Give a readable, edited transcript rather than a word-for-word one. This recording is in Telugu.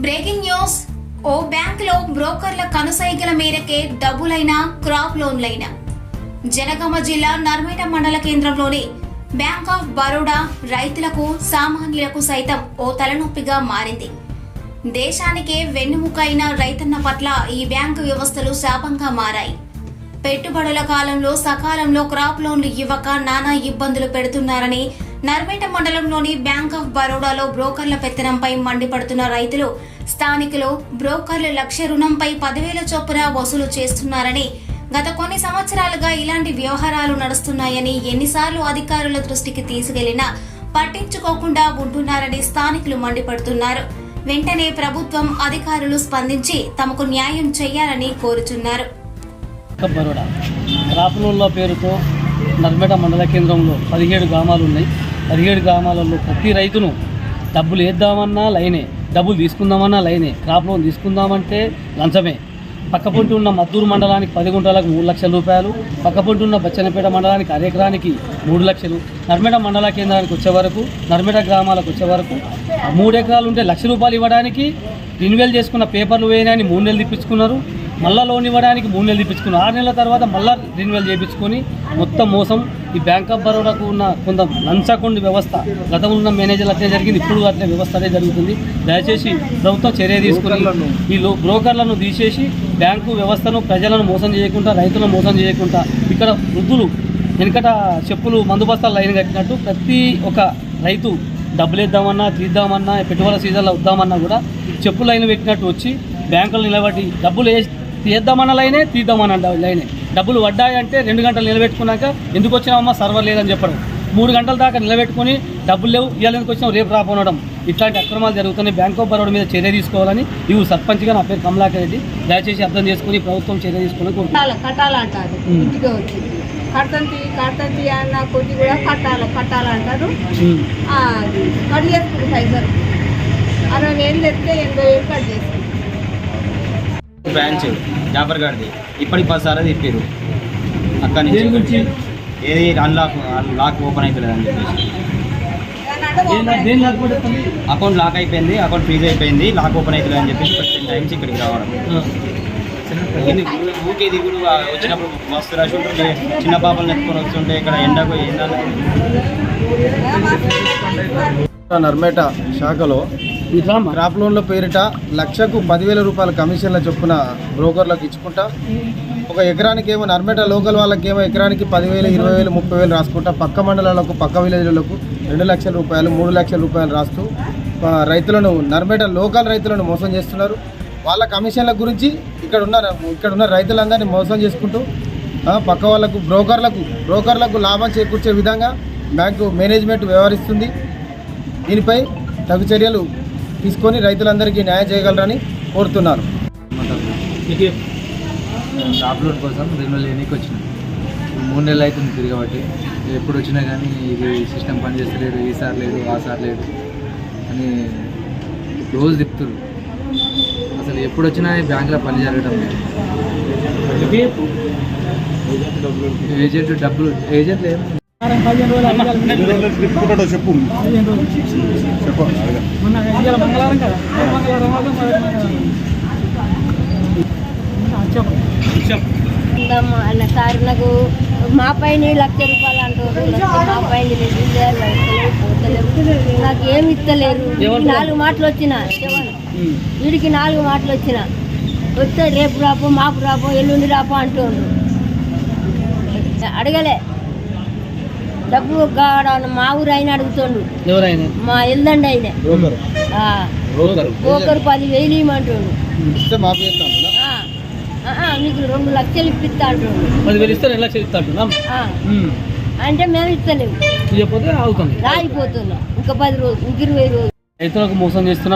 Breaking news. ఓ బ్యాంకులో బ్రోకర్ల కనుసైగల మేరకే డబ్బులైన క్రాప్ లోన్లైన జనగామ జిల్లా నర్మేట మండల కేంద్రంలోని బ్యాంక్ ఆఫ్ బరోడా రైతులకు సామాన్యులకు సైతం ఓ తలనొప్పిగా మారింది. దేశానికే వెన్నెముక అయిన రైతన్న పట్ల ఈ బ్యాంకు వ్యవస్థలు శాపంగా మారాయి. పెట్టుబడుల కాలంలో సకాలంలో క్రాప్ లోన్లు ఇవ్వక నానా ఇబ్బందులు పెడుతున్నారని నర్మేట మండలంలోని బ్యాంక్ ఆఫ్ బరోడాలో బ్రోకర్ల పెత్తనంపై మండిపడుతున్న రైతులు, స్థానికులు బ్రోకర్లు లక్ష రుణంపై 10,000 చొప్పున వసూలు చేస్తున్నారని, గత కొన్ని సంవత్సరాలుగా ఇలాంటి వ్యవహారాలు నడుస్తున్నాయని ఎన్నిసార్లు అధికారుల దృష్టికి తీసుకెళ్లినా పట్టించుకోకుండా ఉంటున్నారని స్థానికులు మండిపడుతున్నారు. వెంటనే ప్రభుత్వం అధికారులు స్పందించి తమకు న్యాయం చేయాలని కోరుచున్నారు. బరోడా క్రాప్ లోన్ల పేరుతో నర్మేట మండల కేంద్రంలో 17 గ్రామాలు ఉన్నాయి. 17 గ్రామాలలో ప్రతి రైతును డబ్బులు వేద్దామన్నా లైనే, డబ్బులు తీసుకుందామన్నా లైనే, క్రాప్ లోన్ తీసుకుందామంటే లంచమే. పక్కపొంటి ఉన్న మద్దూరు మండలానికి 10 గుంటలకు 3 లక్షల రూపాయలు, పక్కపొంటి ఉన్న బచ్చనపేట మండలానికి అరెకరానికి 3 లక్షలు, నర్మేట మండల కేంద్రానికి వచ్చే వరకు, నర్మేట గ్రామాలకు వచ్చే వరకు 3 ఎకరాలు ఉంటే 1,00,000 రూపాయలు ఇవ్వడానికి రిన్యూవల్ చేసుకున్న పేపర్లు వేయనని 3 నెలలు తిప్పించుకున్నారు. మళ్ళీ లోన్ ఇవ్వడానికి 3 నెలలు తిప్పించుకున్నారు. 6 నెలల తర్వాత మళ్ళీ రిన్యూవల్ చేయించుకొని మొత్తం మోసం. ఈ బ్యాంక్ ఆఫ్ బరోడాకు ఉన్న కొంత లంచగొండి వ్యవస్థ గతంలో ఉన్న మేనేజర్లు అట్లే జరిగింది, ఇప్పుడు అట్లే వ్యవస్థ అదే జరుగుతుంది. దయచేసి ప్రభుత్వం చర్య తీసుకుని ఈ బ్రోకర్లను తీసేసి బ్యాంకు వ్యవస్థను ప్రజలను మోసం చేయకుండా, రైతులను మోసం చేయకుండా, ఇక్కడ వృద్ధులు వెనుకట చెప్పులు మందుబస్తాలు లైన్ కట్టినట్టు ప్రతి ఒక్క రైతు డబ్బులు వేద్దామన్నా, తీద్దామన్నా, పెట్టుబడుల సీజన్లో వద్దామన్నా కూడా చెప్పులు లైన్ పెట్టినట్టు వచ్చి బ్యాంకులు నిలబడి డబ్బులు తీద్దామన్న లైనే, తీద్దామన్న లైనే. డబ్బులు పడ్డాయంటే 2 గంటలు నిలబెట్టుకున్నాక ఎందుకు వచ్చినామమ్మా సర్వర్ లేదని చెప్పడం, 3 గంటల దాకా నిలబెట్టుకొని డబ్బులు లేవు ఇవాళ ఎందుకు వచ్చినాం రేపు రాపోనడం, ఇట్లాంటి అక్రమాలు జరుగుతున్నాయి. బ్యాంక్ ఆఫ్ బరోడా మీద చర్య తీసుకోవాలని ఇవి సర్పంచ్గా నా పేరు కమలాకర్ రెడ్డి, దయచేసి అర్థం చేసుకుని ప్రభుత్వం చర్య తీసుకుని కట్టాలంటారు. ఇంటికి వచ్చి కట్టంతి అన్న కొద్ది కూడా కట్టాలంటారు. కట్ చేసుకుంటారు పైసలు 60,000 తెస్తే 80,000 కట్ చేసుకుంటారు. బ్రాంచ్ జాఫర్ గారిది ఇప్పటికి 10 సార్లు తిప్పారు. అక్కడి నుంచి ఏది లాక్ ఓపెన్ అయిపోలేదని చెప్పేసి అకౌంట్ లాక్ అయిపోయింది, అకౌంట్ ఫ్రీజ్ అయిపోయింది, లాక్ ఓపెన్ అవుతుంది అని చెప్పేసి 10 టైమ్స్ ఇక్కడికి రావడం. ఊకే దిగుడు వచ్చినప్పుడు మస్తు రష్ ఉంటుంది. చిన్న పాపలు నెత్తుకొని వస్తుంటే ఇక్కడ ఎండకు నర్మేట శాఖలో క్రాప్ లోన్ల పేరిట లక్షకు 10,000 రూపాయల కమిషన్ల చొప్పున బ్రోకర్లకు ఇచ్చుకుంటా, ఒక ఎకరానికి ఏమో నర్మేట లోకల్ వాళ్ళకేమో ఎకరానికి 10,000, 20,000, 30,000 రాసుకుంటా, పక్క మండలాలకు పక్క విలేజ్లకు 2 లక్షల రూపాయలు, 3 లక్షల రూపాయలు రాస్తూ రైతులను, నర్మేట లోకల్ రైతులను మోసం చేస్తున్నారు. వాళ్ళ కమిషన్ల గురించి ఇక్కడ ఉన్న రైతులందరినీ మోసం చేసుకుంటూ పక్క వాళ్ళకు బ్రోకర్లకు లాభం చేకూర్చే విధంగా బ్యాంకు మేనేజ్మెంట్ వ్యవహరిస్తుంది. దీనిపై తగు చర్యలు తీసుకొని రైతులందరికీ న్యాయం చేయగలరని కోరుతున్నారు. క్రాప్ లోన్ కోసం రెన్యువల్ చేయడానికి వచ్చిన 3 నెలలు అవుతుంది తిరగబట్టి. ఎప్పుడు వచ్చినా కానీ ఇది సిస్టమ్ పని చేస్తలేదు, ఈసారి లేదు, ఆసారి లేదు అని రోజు తిప్పుతారు. అసలు ఎప్పుడు వచ్చినా బ్యాంకులో పని జరగడం లేదు. ఏజెంట్ డబ్బులు ఏజెంట్లు సార్ నాకు మా పైన 1,00,000 రూపాయలు అంటారు. మా పైన నాకు ఏమి ఇస్తలేరు. 4 మాటలు వచ్చిన వీడికి 4 మాటలు వచ్చిన వస్తే రేపు రాపో, మాపు రాపో, ఎల్లుండి రాపో అంటుండ్రు. అడగలే డబ్బు మా ఊరు అయినా అడుగుతుండు, మా ఎల్లండి అయినా ఒకరు 10,000 ఇవ్వమంటుండు. మీకు 2 లక్షలు ఇప్పిస్తా అంటుండు. 10,000 ఇస్తే 2 లక్షలు ఇస్తా అంటున్నాం అంటే మేము ఇస్తలేము, రాయిపోతున్నాం. ఇంకా 10 రోజులు, 20 రోజులు రైతులకు మోసం చేస్తున్న